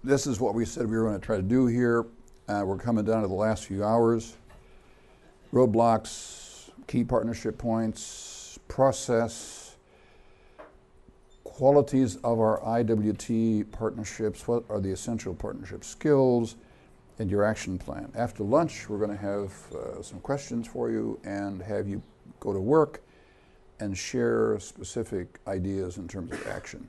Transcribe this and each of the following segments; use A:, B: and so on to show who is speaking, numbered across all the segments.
A: this is what we said we were going to try to do here. We're coming down to the last few hours. Roadblocks, key partnership points, process, qualities of our IWT partnerships, what are the essential partnership skills, and your action plan. After lunch, we're going to have some questions for you and have you go to work and share specific ideas in terms of action.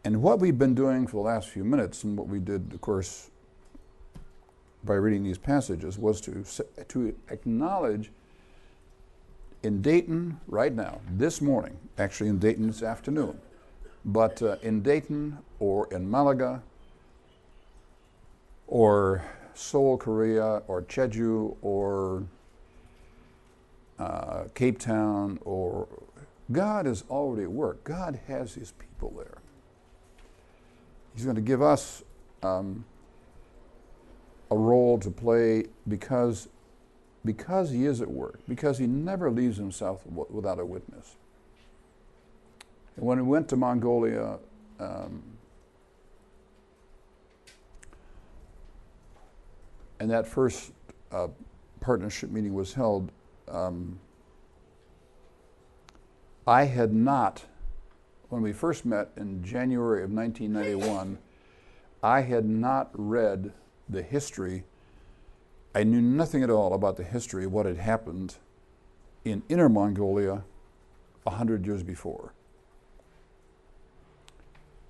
A: And what we've been doing for the last few minutes, and what we did, of course, by reading these passages, was to acknowledge in Dayton right now, this morning, actually in Dayton this afternoon, but in Dayton or in Malaga or Seoul, Korea, or Jeju, or Cape Town, or God is already at work. God has his people there. He's going to give us a role to play because he is at work, because he never leaves himself without a witness. And when we went to Mongolia, and that first partnership meeting was held, I had not, when we first met in January of 1991, I had not read the history. I knew nothing at all about the history of what had happened in Inner Mongolia 100 years before.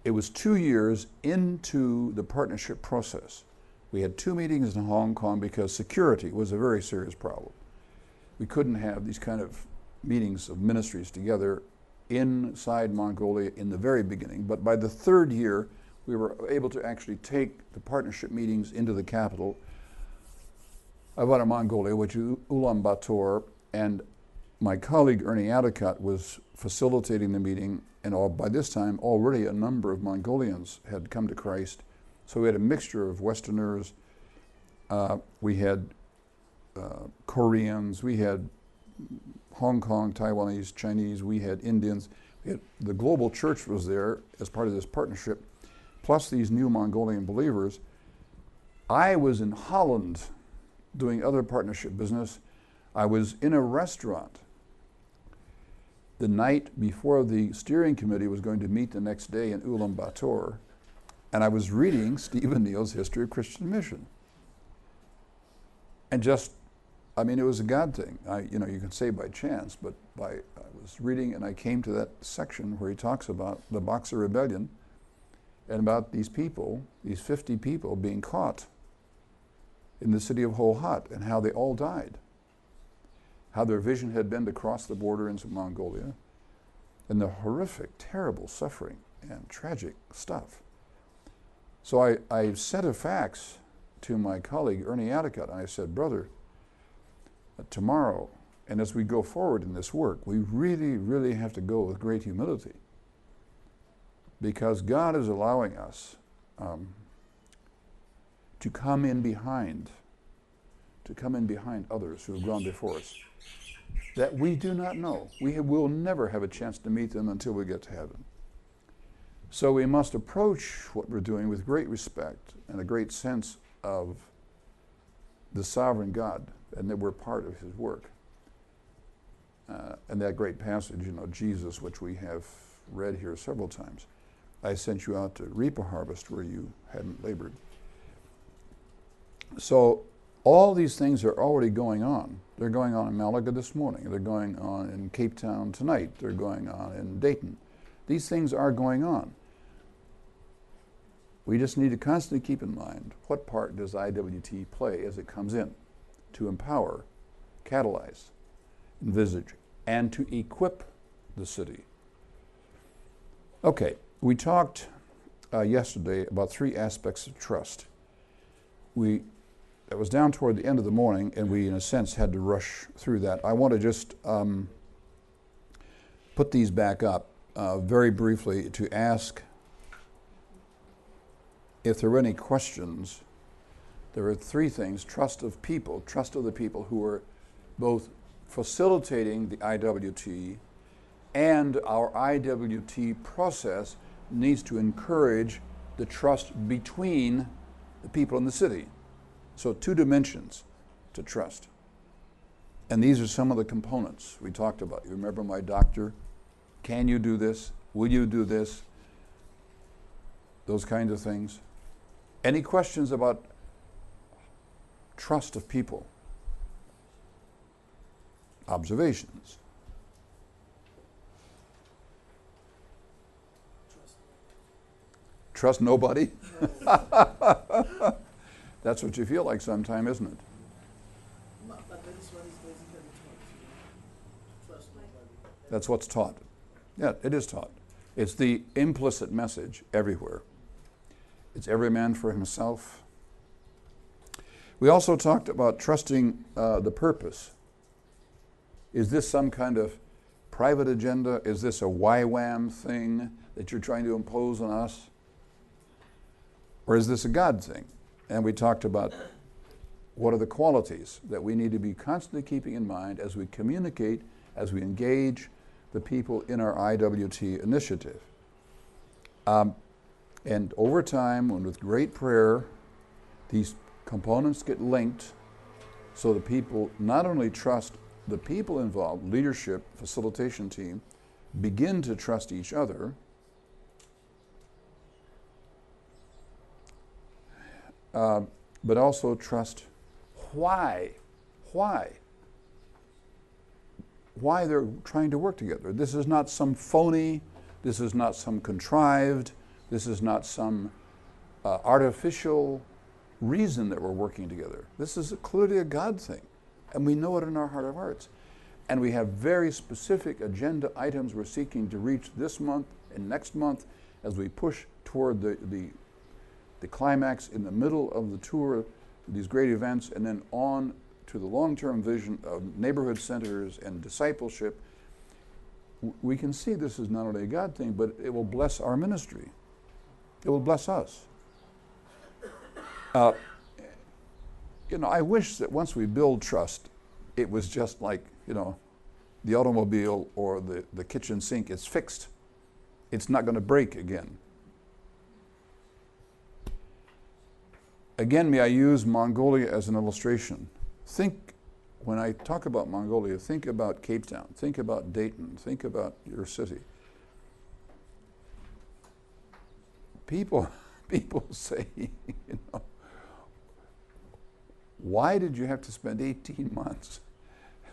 A: It was 2 years into the partnership process. We had 2 meetings in Hong Kong because security was a very serious problem. We couldn't have these kind of meetings of ministries together inside Mongolia in the very beginning. But by the 3rd year, we were able to actually take the partnership meetings into the capital of Inner Mongolia, which is Ulaanbaatar, and my colleague Ernie Adicott was facilitating the meeting, and by this time already a number of Mongolians had come to Christ. So we had a mixture of Westerners, we had Koreans, we had Hong Kong, Taiwanese, Chinese, we had Indians. The global church was there as part of this partnership, plus these new Mongolian believers. I was in Holland doing other partnership business. I was in a restaurant the night before the steering committee was going to meet the next day in Ulaanbaatar, and I was reading Stephen Neal's History of Christian Mission. And it was a God thing. You can say by chance, but I was reading and I came to that section where he talks about the Boxer Rebellion and about these people, these 50 people being caught in the city of Hohat and how they all died. How their vision had been to cross the border into Mongolia, and the horrific, terrible suffering and tragic stuff. So I said a fax to my colleague Ernie Adicott, and I said, brother, tomorrow, and as we go forward in this work, we really, really have to go with great humility, because God is allowing us to come in behind others who have gone before us that we do not know. We will never have a chance to meet them until we get to heaven. So we must approach what we're doing with great respect and a great sense of the sovereign God, and that we're part of his work. And that great passage, Jesus, which we have read here several times. I sent you out to reap a harvest where you hadn't labored. So all these things are already going on. They're going on in Malaga this morning. They're going on in Cape Town tonight. They're going on in Dayton. These things are going on. We just need to constantly keep in mind, what part does IWT play as it comes in to empower, catalyze, envisage, and to equip the city. Okay, we talked yesterday about 3 aspects of trust. That was down toward the end of the morning, and we, in a sense, had to rush through that. I want to just put these back up very briefly to ask if there were any questions. There are 3 things: trust of people, trust of the people who are both facilitating the IWT And our IWT process needs to encourage the trust between the people in the city. So 2 dimensions to trust. And these are some of the components we talked about. You remember my doctor? Can you do this? Will you do this? Those kinds of things. Any questions about trust of people? Observations. Trust nobody? That's what you feel like sometime, isn't it? That's what's taught. Yeah, it is taught. It's the implicit message everywhere. It's every man for himself. We also talked about trusting the purpose. Is this some kind of private agenda? Is this a YWAM thing that you're trying to impose on us? Or is this a God thing? And we talked about what are the qualities that we need to be constantly keeping in mind as we communicate, as we engage the people in our IWT initiative. And over time, and with great prayer, these components get linked so the people not only trust the people involved, leadership, facilitation team, begin to trust each other, but also trust why they're trying to work together. This is not some phony, this is not some contrived, this is not some artificial reason that we're working together. This is clearly a God thing, and we know it in our heart of hearts. And we have very specific agenda items we're seeking to reach this month and next month as we push toward the climax in the middle of the tour, these great events, and then on to the long-term vision of neighborhood centers and discipleship. We can see this is not only a God thing, but it will bless our ministry. It will bless us. I wish that once we build trust, it was just like, the automobile or the kitchen sink. It's fixed. It's not going to break again. Again, may I use Mongolia as an illustration? When I talk about Mongolia, think about Cape Town, think about Dayton, think about your city. People say, why did you have to spend 18 months?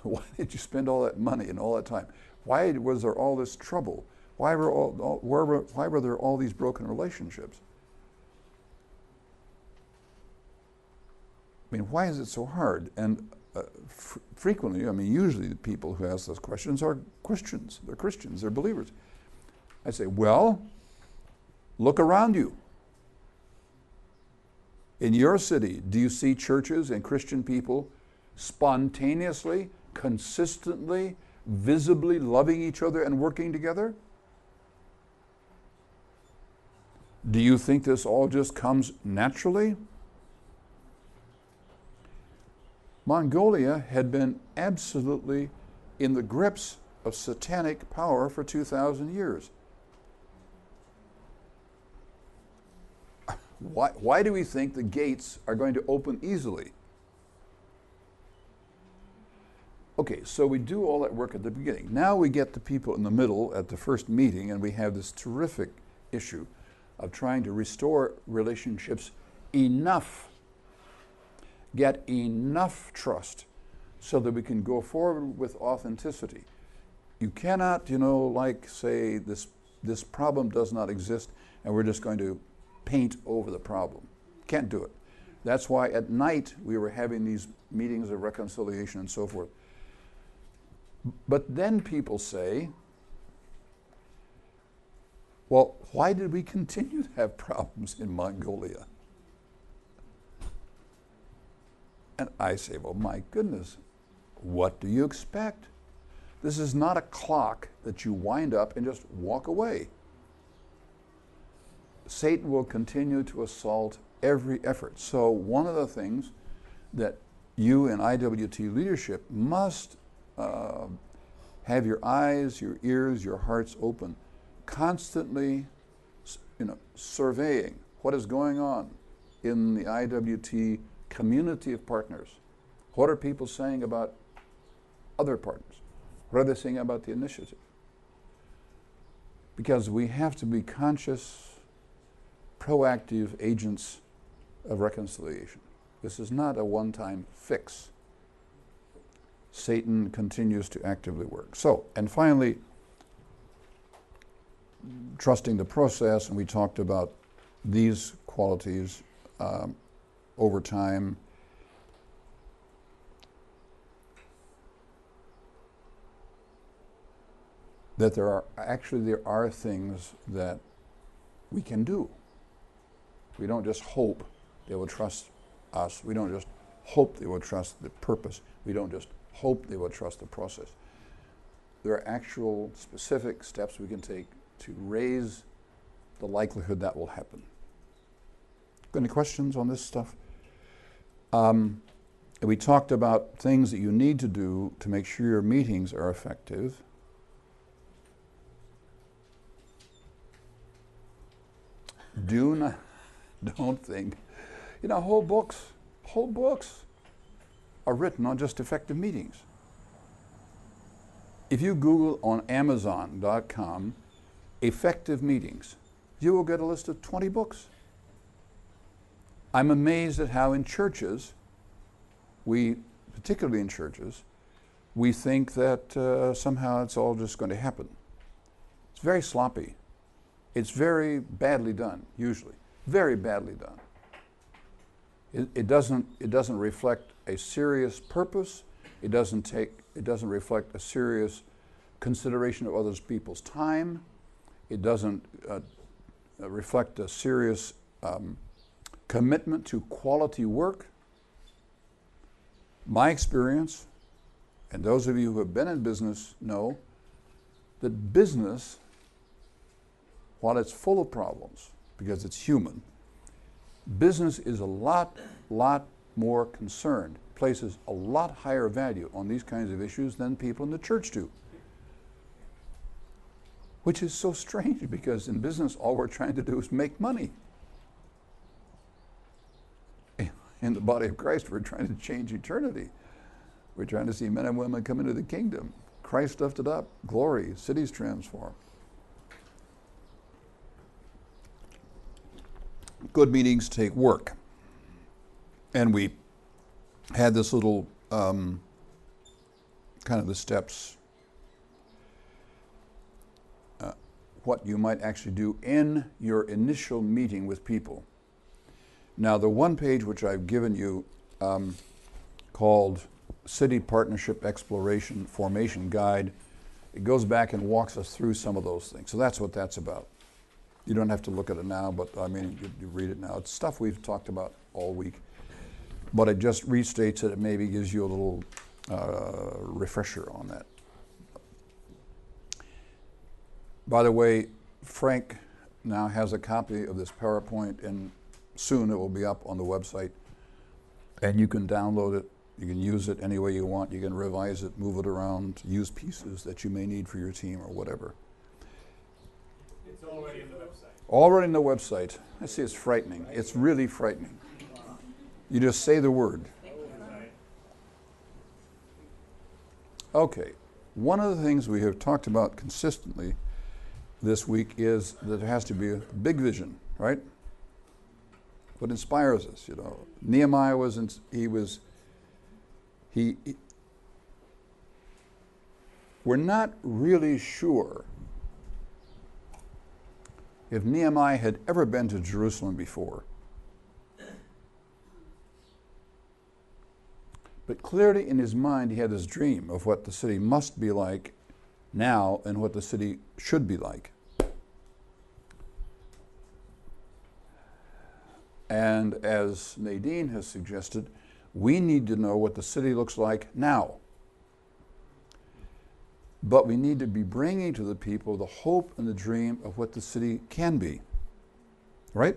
A: Why did you spend all that money and all that time? Why was there all this trouble? Why were there all these broken relationships? Why is it so hard? And frequently, usually the people who ask those questions are Christians. They're Christians, they're believers. I say, well, look around you. In your city, do you see churches and Christian people spontaneously, consistently, visibly loving each other and working together? Do you think this all just comes naturally? Mongolia had been absolutely in the grips of satanic power for 2,000 years. Why do we think the gates are going to open easily? Okay, so we do all that work at the beginning. Now we get the people in the middle at the first meeting, and we have this terrific issue of trying to restore relationships enough, get enough trust so that we can go forward with authenticity. You cannot, say this problem does not exist and we're just going to paint over the problem. Can't do it. That's why at night we were having these meetings of reconciliation and so forth. But then people say, well, why did we continue to have problems in Mongolia? And I say, well, my goodness, what do you expect? This is not a clock that you wind up and just walk away. Satan will continue to assault every effort. So one of the things that you in IWT leadership must Have your eyes, your ears, your hearts open, constantly, surveying what is going on in the IWT community of partners. What are people saying about other partners? What are they saying about the initiative? Because we have to be conscious, proactive agents of reconciliation. This is not a one-time fix. Satan continues to actively work. So, and finally, trusting the process, and we talked about these qualities over time. That there are things that we can do. We don't just hope they will trust us. We don't just hope they will trust the purpose. We don't just hope they will trust the process. There are actual specific steps we can take to raise the likelihood that will happen. Got any questions on this stuff? We talked about things that you need to do to make sure your meetings are effective. Don't think, whole books are written on just effective meetings. If you Google on Amazon.com effective meetings, you will get a list of 20 books. I'm amazed at how in churches, particularly in churches, we think that somehow it's all just going to happen. It's very sloppy. It's very badly done, usually. Very badly done. It doesn't reflect a serious purpose. It doesn't reflect a serious consideration of other people's time. It doesn't reflect a serious commitment to quality work. My experience, and those of you who have been in business know, that business, while it's full of problems, because it's human, business is a lot more concerned, places a lot higher value on these kinds of issues than people in the church do. Which is so strange, because in business all we're trying to do is make money. In the body of Christ, we're trying to change eternity. We're trying to see men and women come into the kingdom. Christ lifted up, glory, cities transformed. Good meetings take work. And we had this little kind of the steps, what you might actually do in your initial meeting with people. Now, the one page which I've given you called City Partnership Exploration Formation Guide, it goes back and walks us through some of those things. So that's what that's about. You don't have to look at it now, but I mean, you read it now. It's stuff we've talked about all week. But it just restates it. It maybe gives you a little refresher on that. By the way, Frank now has a copy of this PowerPoint, and soon it will be up on the website. And you can download it. You can use it any way you want. You can revise it, move it around, use pieces that you may need for your team or whatever.
B: It's already on the website.
A: Already on the website. I see, it's frightening. It's really frightening. You just say the word. Okay. One of the things we have talked about consistently this week is that there has to be a big vision, right? What inspires us, Nehemiah we're not really sure if Nehemiah had ever been to Jerusalem before. But clearly in his mind he had this dream of what the city must be like now and what the city should be like. And as Nadine has suggested, we need to know what the city looks like now. But we need to be bringing to the people the hope and the dream of what the city can be. Right?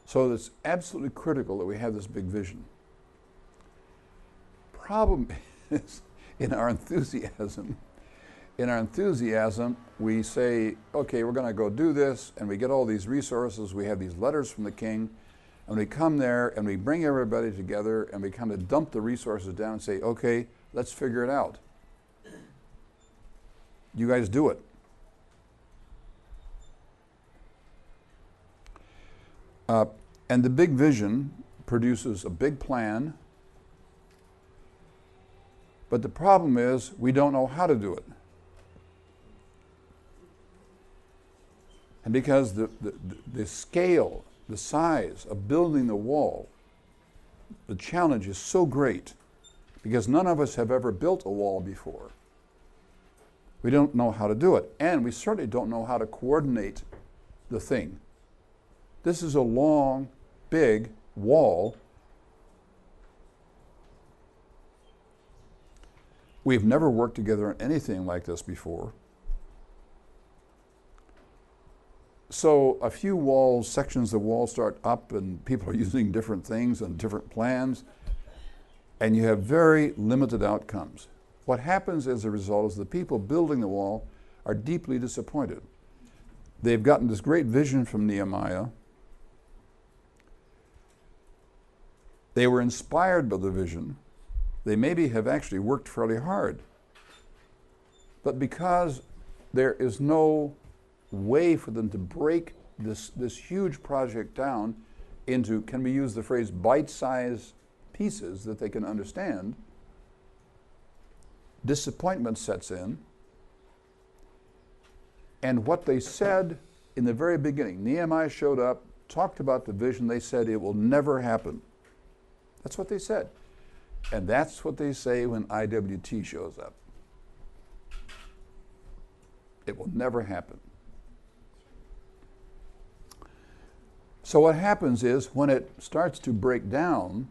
A: So it's absolutely critical that we have this big vision. Problem is, in our enthusiasm, we say, okay, we're going to go do this, and we get all these resources. We have these letters from the king, and we come there, and we bring everybody together, and we kind of dump the resources down and say, okay, let's figure it out. You guys do it. And the big vision produces a big plan, but the problem is we don't know how to do it. And because the scale, the size of building the wall, the challenge is so great, because none of us have ever built a wall before. We don't know how to do it, and we certainly don't know how to coordinate the thing. This is a long, big wall. We've never worked together on anything like this before. So a few walls, sections of the wall start up, and people are using different things and different plans, and you have very limited outcomes. What happens as a result is the people building the wall are deeply disappointed. They've gotten this great vision from Nehemiah. They were inspired by the vision. They maybe have actually worked fairly hard. But because there is no way for them to break this huge project down into, can we use the phrase, bite-sized pieces that they can understand, disappointment sets in. And what they said in the very beginning, Nehemiah showed up, talked about the vision, they said it will never happen. That's what they said. And that's what they say when IWT shows up. It will never happen. So what happens is when it starts to break down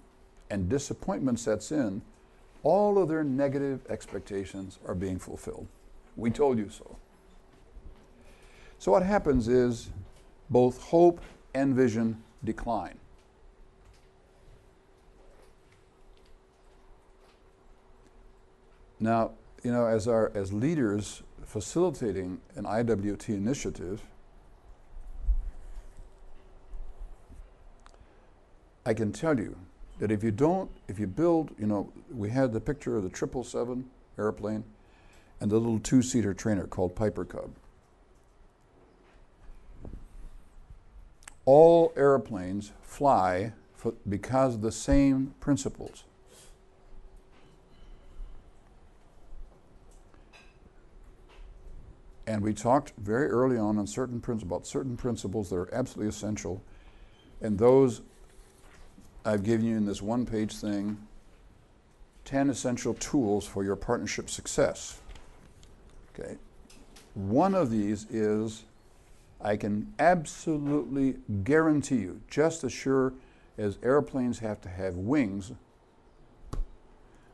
A: and disappointment sets in, all of their negative expectations are being fulfilled. We told you so. So what happens is both hope and vision decline. Now, as leaders facilitating an IWT initiative, I can tell you that if you build, we had the picture of the 777 airplane and the little two-seater trainer called Piper Cub. All airplanes fly because of the same principles. And we talked very early on about certain principles that are absolutely essential. And those I've given you in this one-page thing, 10 essential tools for your partnership success. Okay. One of these is, I can absolutely guarantee you, just as sure as airplanes have to have wings,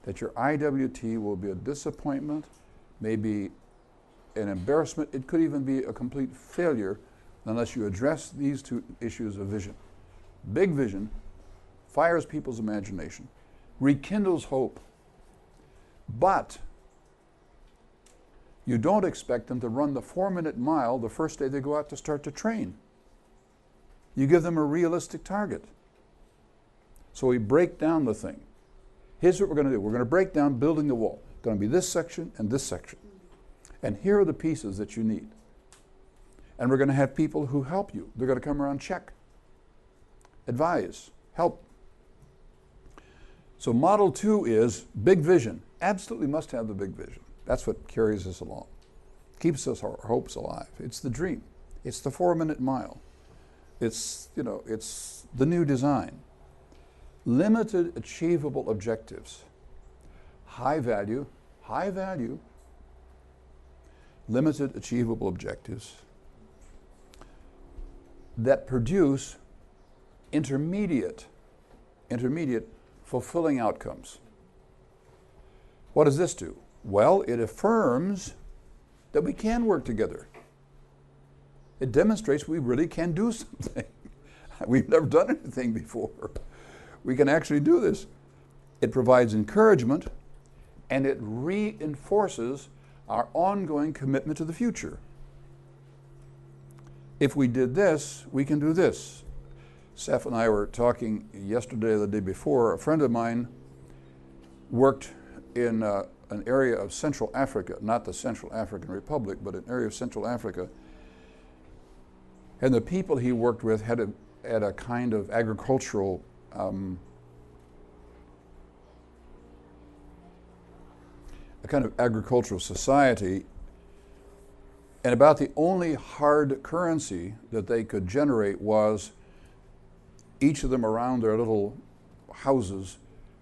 A: that your IWT will be a disappointment, maybe an embarrassment. It could even be a complete failure unless you address these two issues of vision. Big vision fires people's imagination, rekindles hope, but you don't expect them to run the 4-minute mile the first day they go out to start to train. You give them a realistic target. So we break down the thing. Here's what we're going to do. We're going to break down building the wall. It's going to be this section and this section. And here are the pieces that you need. And we're going to have people who help you. They're going to come around, check, advise, help. So model 2 is big vision. Absolutely must have the big vision. That's what carries us along. Keeps us our hopes alive. It's the dream. It's the 4-minute mile. It's the new design. Limited achievable objectives. High value, limited achievable objectives that produce intermediate fulfilling outcomes. What does this do? Well, it affirms that we can work together. It demonstrates we really can do something. We've never done anything before. We can actually do this. It provides encouragement, and it reinforces our ongoing commitment to the future. If we did this, we can do this. Seth and I were talking yesterday or the day before. A friend of mine worked in an area of Central Africa, not the Central African Republic, but an area of Central Africa. And the people he worked with had a kind of agricultural society, and about the only hard currency that they could generate was each of them around their little houses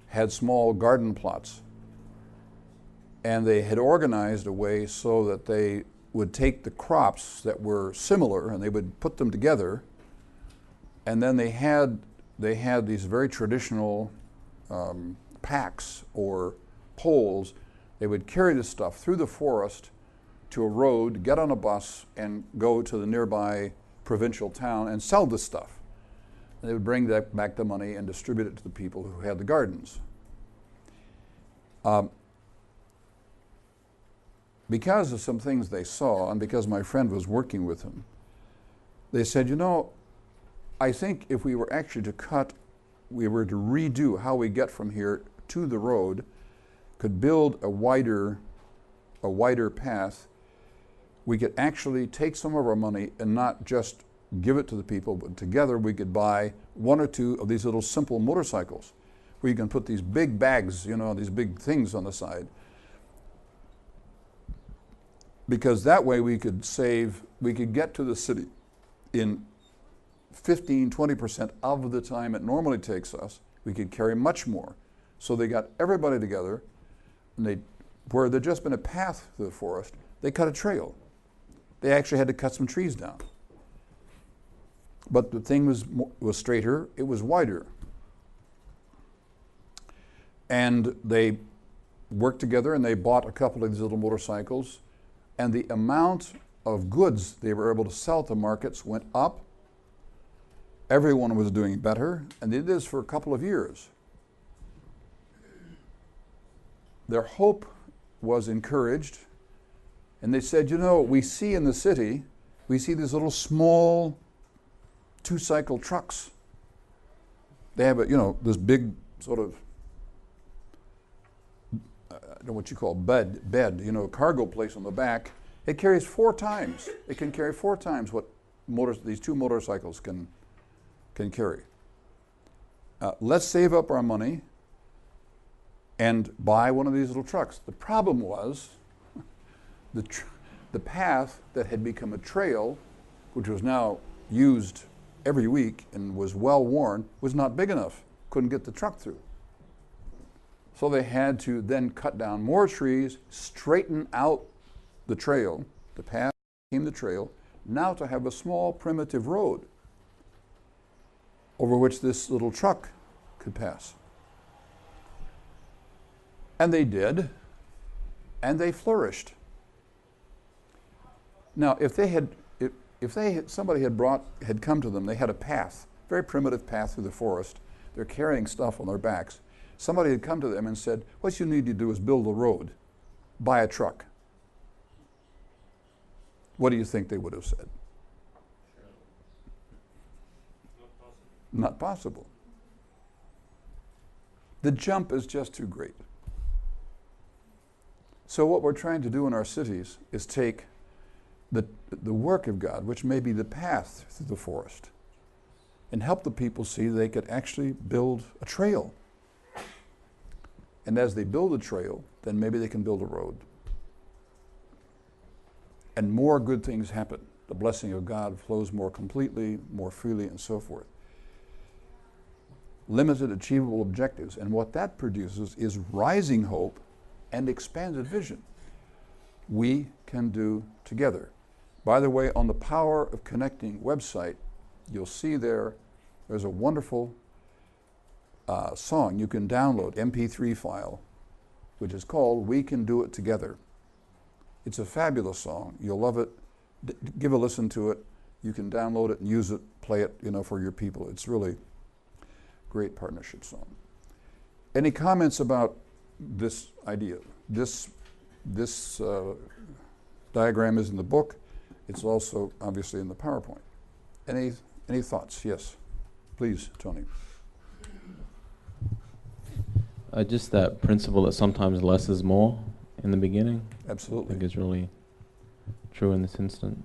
A: had small garden plots. And they had organized a way so that they would take the crops that were similar and they would put them together, and then they had these very traditional packs or poles. They would carry this stuff through the forest to a road, get on a bus, and go to the nearby provincial town and sell this stuff. And they would bring back the money and distribute it to the people who had the gardens. Because of some things they saw, and because my friend was working with him, they said, I think if we were actually to redo how we get from here to the road, could build a wider path, we could actually take some of our money and not just give it to the people, but together we could buy one or two of these little simple motorcycles where you can put these big bags, these big things on the side. Because that way we could get to the city in 15-20% of the time it normally takes us. We could carry much more. So they got everybody together, and where there'd just been a path through the forest, they cut a trail. They actually had to cut some trees down. But the thing was straighter, it was wider. And they worked together and they bought a couple of these little motorcycles, and the amount of goods they were able to sell to markets went up. Everyone was doing better, and they did this for a couple of years. Their hope was encouraged, and they said, we see in the city, we see these little small two-cycle trucks. They have this big sort of, I don't know what you call bed, cargo place on the back. It carries 4 times. It can carry 4 times what these 2 motorcycles can carry. Let's save up our money and buy one of these little trucks. The problem was the path that had become a trail, which was now used every week and was well worn, was not big enough. Couldn't get the truck through. So they had to then cut down more trees, straighten out the trail. The path became the trail, now to have a small primitive road over which this little truck could pass. And they did, and they flourished. Now, if somebody had come to them, they had a path, very primitive path through the forest. They're carrying stuff on their backs. Somebody had come to them and said, what you need to do is build a road, buy a truck. What do you think they would have said? Not possible. The jump is just too great. So what we're trying to do in our cities is take the work of God, which may be the path through the forest, and help the people see they could actually build a trail. And as they build a trail, then maybe they can build a road. And more good things happen. The blessing of God flows more completely, more freely, and so forth. Limited, achievable objectives. And what that produces is rising hope and expanded vision. We can do together. By the way, on the Power of Connecting website, you'll see there's a wonderful song you can download, MP3 file, which is called We Can Do It Together. It's a fabulous song. You'll love it. Give a listen to it. You can download it and use it, play it, for your people. It's really a great partnership song. Any comments about this idea? this diagram is in the book. It's also obviously in the PowerPoint. Any thoughts? Yes, please, Tony.
C: Just that principle that sometimes less is more in the beginning.
A: Absolutely.
C: I think is really true in this instant.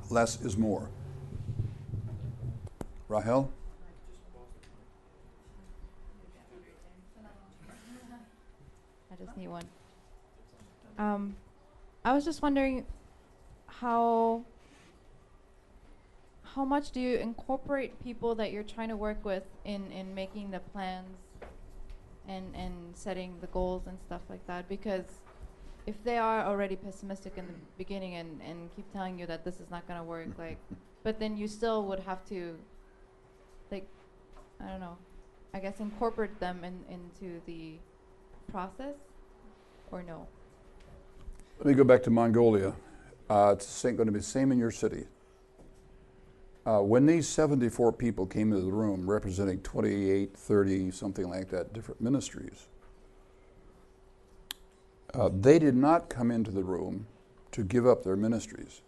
A: Less is more. Rahel?
D: I just need one. I was just wondering how much do you incorporate people that you're trying to work with in making the plans and setting the goals and stuff like that? Because if they are already pessimistic in the beginning and keep telling you that this is not going to work, like, but then you still would have to, like, I don't know, I guess incorporate them into the process, or no?
A: Let me go back to Mongolia. It's going to be the same in your city. When these 74 people came into the room representing 28, 30, something like that, different ministries, they did not come into the room to give up their ministries.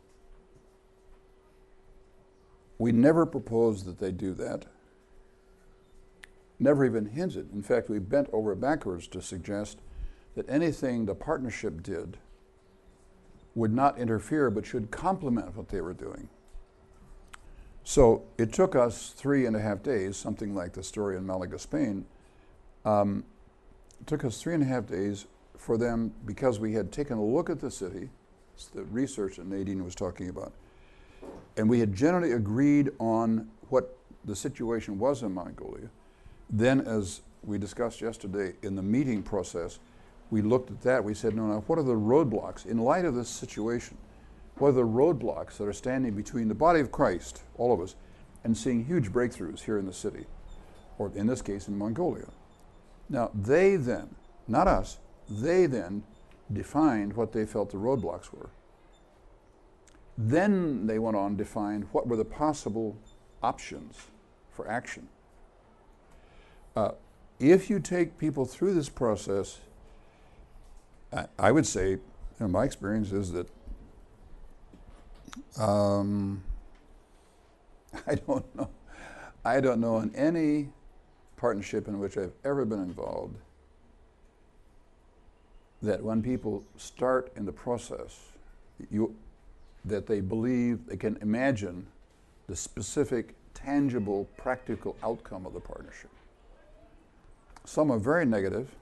A: We never proposed that they do that. Never even hinted. In fact, we bent over backwards to suggest that anything the partnership did would not interfere but should complement what they were doing. So it took us 3.5 days, something like the story in Malaga, Spain. It took us 3.5 days for them, because we had taken a look at the city, it's the research that Nadine was talking about, and we had generally agreed on what the situation was in Mongolia. Then, as we discussed yesterday in the meeting process, we looked at that. We said, no, what are the roadblocks? In light of this situation, what are the roadblocks that are standing between the body of Christ, all of us, and seeing huge breakthroughs here in the city, or in this case in Mongolia? Now, they then, not us, they then defined what they felt the roadblocks were. Then they went on to define what were the possible options for action. If you take people through this process, I would say, my experience is that I don't know in any partnership in which I've ever been involved that when people start in the process, that they believe they can imagine the specific, tangible, practical outcome of the partnership. Some are very negative.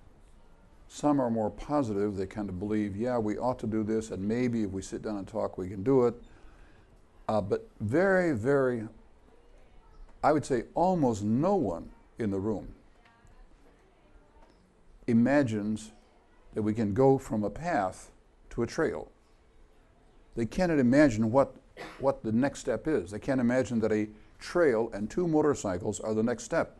A: Some are more positive. They kind of believe, yeah, we ought to do this, and maybe if we sit down and talk, we can do it. But very, very, I would say almost no one in the room imagines that we can go from a path to a trail. They cannot imagine what the next step is. They can't imagine that a trail and 2 motorcycles are the next step.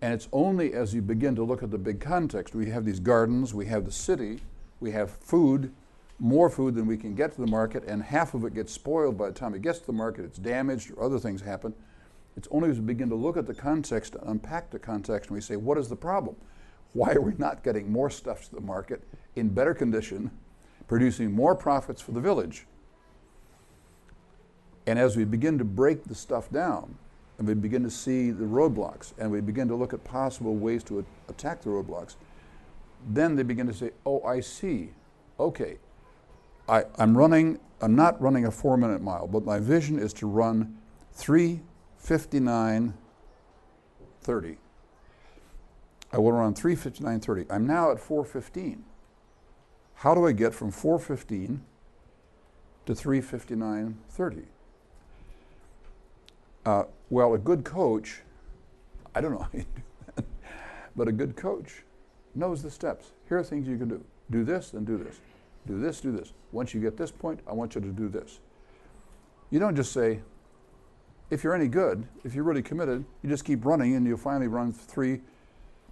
A: And it's only as you begin to look at the big context, we have these gardens, we have the city, we have food, more food than we can get to the market, and half of it gets spoiled by the time it gets to the market. It's damaged or other things happen. It's only as we begin to look at the context and unpack the context and we say, what is the problem? Why are we not getting more stuff to the market in better condition, producing more profits for the village? And as we begin to break the stuff down, and we begin to see the roadblocks, and we begin to look at possible ways to attack the roadblocks, then they begin to say, oh, I see. Okay, I'm not running a 4-minute mile, but my vision is to run 3:59:30. I want to run 3:59:30. I'm now at 4:15. How do I get from 4:15 to 3:59:30? Well, a good coach, I don't know how you do that, but a good coach knows the steps. Here are things you can do. Do this, then do this. Do this, do this. Once you get this point, I want you to do this. You don't just say, if you're any good, if you're really committed, you just keep running and you'll finally run 3.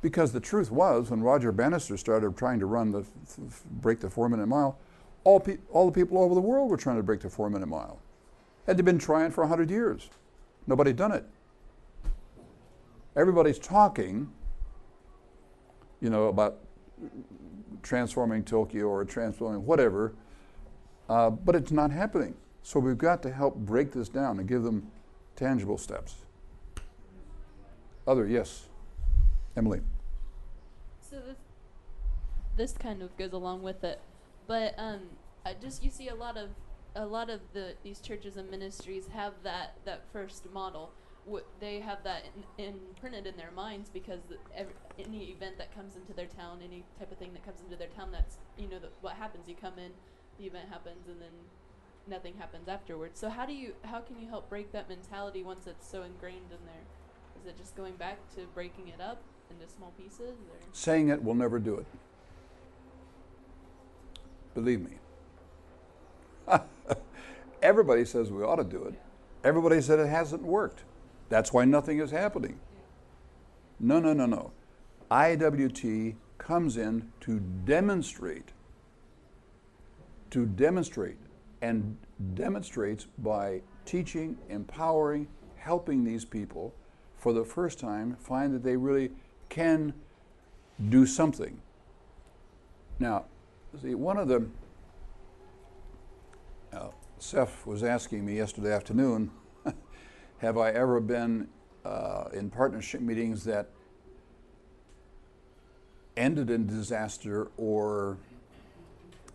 A: Because the truth was, when Roger Bannister started trying to break the 4-minute mile, all the people all over the world were trying to break the 4-minute mile. And they've been trying for 100 years. Nobody had done it. Everybody's talking, about transforming Tokyo or transforming whatever, but it's not happening. So we've got to help break this down and give them tangible steps. Yes, Emily.
E: So this kind of goes along with it, but you see a lot of these churches and ministries have that first model. They have that imprinted in their minds because any event that comes into their town, any type of thing that comes into their town, that's what happens. You come in, the event happens, and then nothing happens afterwards. So how can you help break that mentality once it's so ingrained in there? Is it just going back to breaking it up into small pieces? Or?
A: Saying it will never do it. Believe me. Everybody says we ought to do it. Everybody said it hasn't worked. That's why nothing is happening. No. IWT comes in to demonstrate, and demonstrates by teaching, empowering, helping these people for the first time find that they really can do something. Now, see, one of the Seth was asking me yesterday afternoon, have I ever been in partnership meetings that ended in disaster or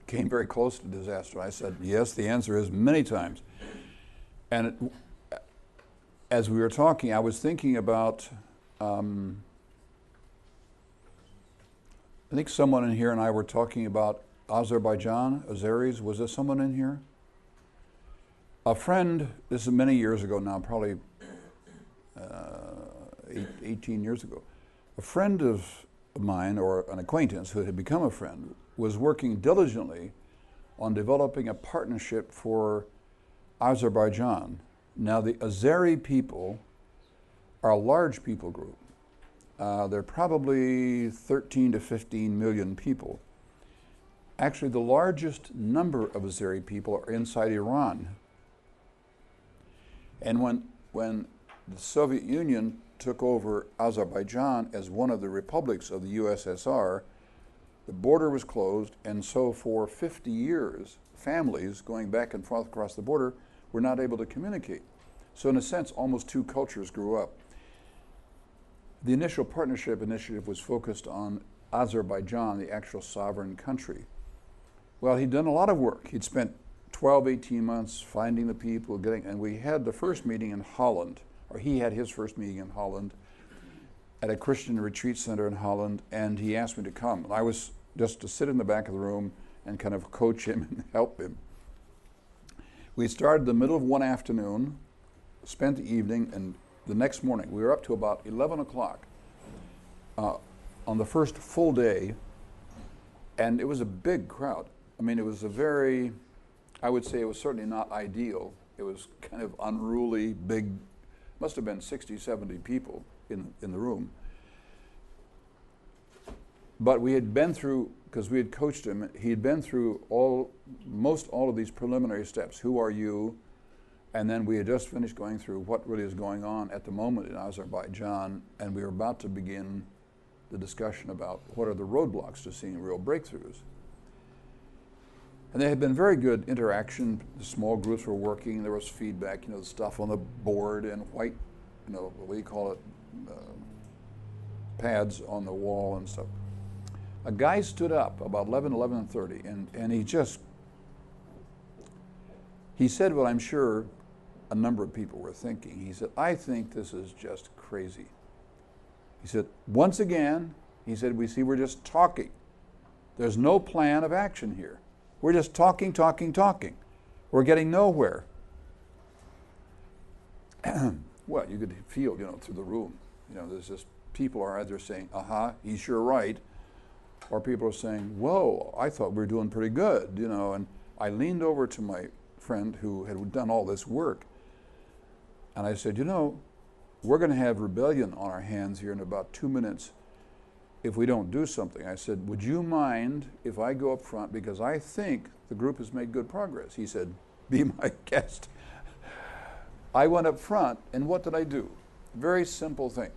A: came very close to disaster? I said, yes, the answer is many times. And as we were talking, I was thinking about, I think someone in here and I were talking about Azerbaijan, Azeris. Was there someone in here? A friend, this is many years ago now, probably 18 years ago. A friend of mine, or an acquaintance who had become a friend, was working diligently on developing a partnership for Azerbaijan. Now, the Azeri people are a large people group. They're probably 13 to 15 million people. Actually, the largest number of Azeri people are inside Iran. And when the Soviet Union took over Azerbaijan as one of the republics of the USSR, the border was closed, and so for 50 years, families going back and forth across the border were not able to communicate. So in a sense, almost two cultures grew up. The initial partnership initiative was focused on Azerbaijan, the actual sovereign country. Well, he'd done a lot of work. He'd spent 12, 18 months finding the people, and we had the first meeting in Holland, or he had his first meeting in Holland at a Christian retreat center in Holland, and he asked me to come. And I was just to sit in the back of the room and kind of coach him and help him. We started the middle of one afternoon, spent the evening, and the next morning, we were up to about 11 o'clock on the first full day, and it was a big crowd. I mean, it was I would say it was certainly not ideal. It was kind of unruly, big, must have been 60, 70 people in the room. But we had been through, because we had coached him, he had been through most all of these preliminary steps. Who are you? And then we had just finished going through what really is going on at the moment in Azerbaijan, and we were about to begin the discussion about what are the roadblocks to seeing real breakthroughs. And there had been very good interaction. The small groups were working. There was feedback, the stuff on the board and white, what do you call it, pads on the wall and stuff. A guy stood up about 11:30, and he said what I'm sure a number of people were thinking. He said, I think this is just crazy. He said, once again, we're just talking. There's no plan of action here. We're just talking. We're getting nowhere. Well, you could feel, through the room, there's just people are either saying, he's sure right, or people are saying, whoa, I thought we were doing pretty good, and I leaned over to my friend who had done all this work, and I said, we're going to have rebellion on our hands here in about 2 minutes if we don't do something. I said, would you mind if I go up front, because I think the group has made good progress. He said, be my guest. I went up front, and what did I do? Very simple thing.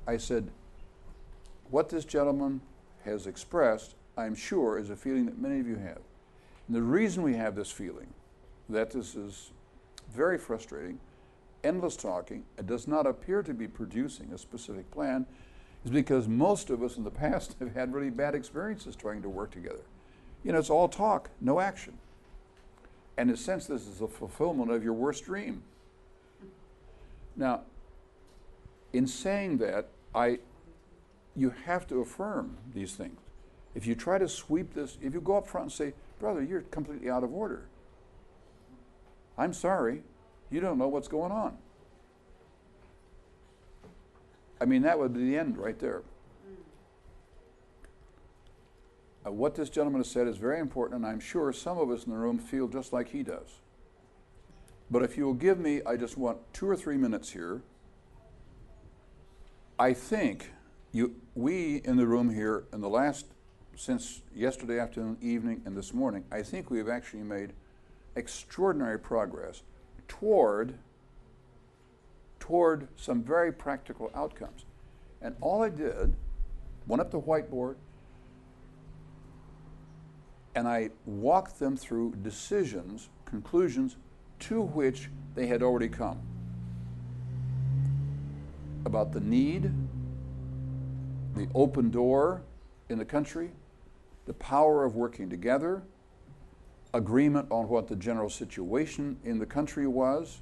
A: I said, what this gentleman has expressed, I'm sure, is a feeling that many of you have. And the reason we have this feeling that this is very frustrating, endless talking, it does not appear to be producing a specific plan, is because most of us in the past have had really bad experiences trying to work together. You know, it's all talk, no action. And in a sense, this is a fulfillment of your worst dream. Now, in saying that, you have to affirm these things. If you try to sweep this, if you go up front and say, brother, you're completely out of order. I'm sorry, you don't know what's going on. I mean, that would be the end right there. What this gentleman has said is very important, and I'm sure some of us in the room feel just like he does. But if you will give me, I just want 2 or 3 minutes here. I think we in the room here in the last, since yesterday afternoon, evening, and this morning, I think we have actually made extraordinary progress toward some very practical outcomes. And all I did, went up to the whiteboard, and I walked them through decisions, conclusions to which they had already come. About the need, the open door in the country, the power of working together, agreement on what the general situation in the country was,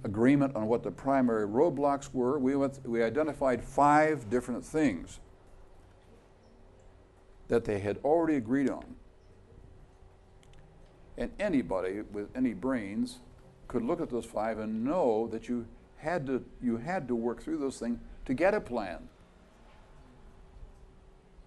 A: agreement on what the primary roadblocks were. We identified 5 different things that they had already agreed on. And anybody with any brains could look at those 5 and know that you had to work through those things to get a plan.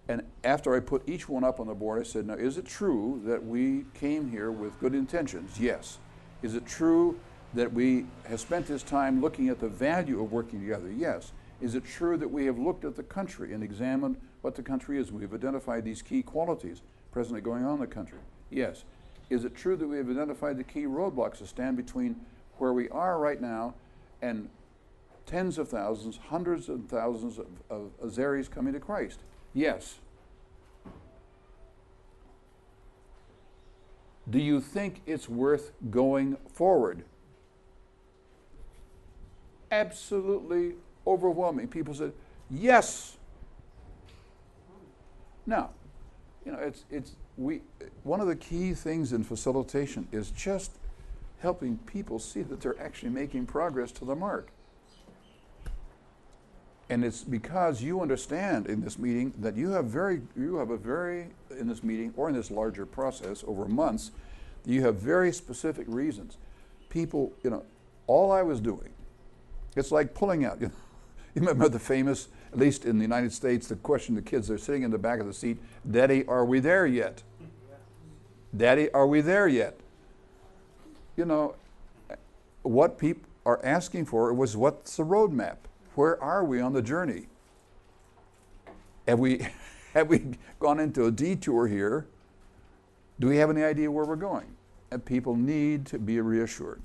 A: And after I put each one up on the board, I said, now, is it true that we came here with good intentions? Yes. Is it true that we have spent this time looking at the value of working together? Yes. Is it true that we have looked at the country and examined what the country is? We've identified these key qualities presently going on in the country? Yes. Is it true that we have identified the key roadblocks that stand between where we are right now and tens of thousands, hundreds of thousands of Azeris coming to Christ? Yes. Do you think it's worth going forward? Absolutely overwhelming. People said, yes. Now, you know, one of the key things in facilitation is just helping people see that they're actually making progress to the mark. And it's because you understand in this meeting that in this meeting or in this larger process over months, you have very specific reasons. People, you know, all I was doing, it's like pulling out, you know, you remember the famous, at least in the United States, the question to kids, they're sitting in the back of the seat, Daddy, are we there yet? Daddy, are we there yet? You know, what people are asking for was, what's the roadmap? Where are we on the journey? Have we gone into a detour here? Do we have any idea where we're going? And people need to be reassured.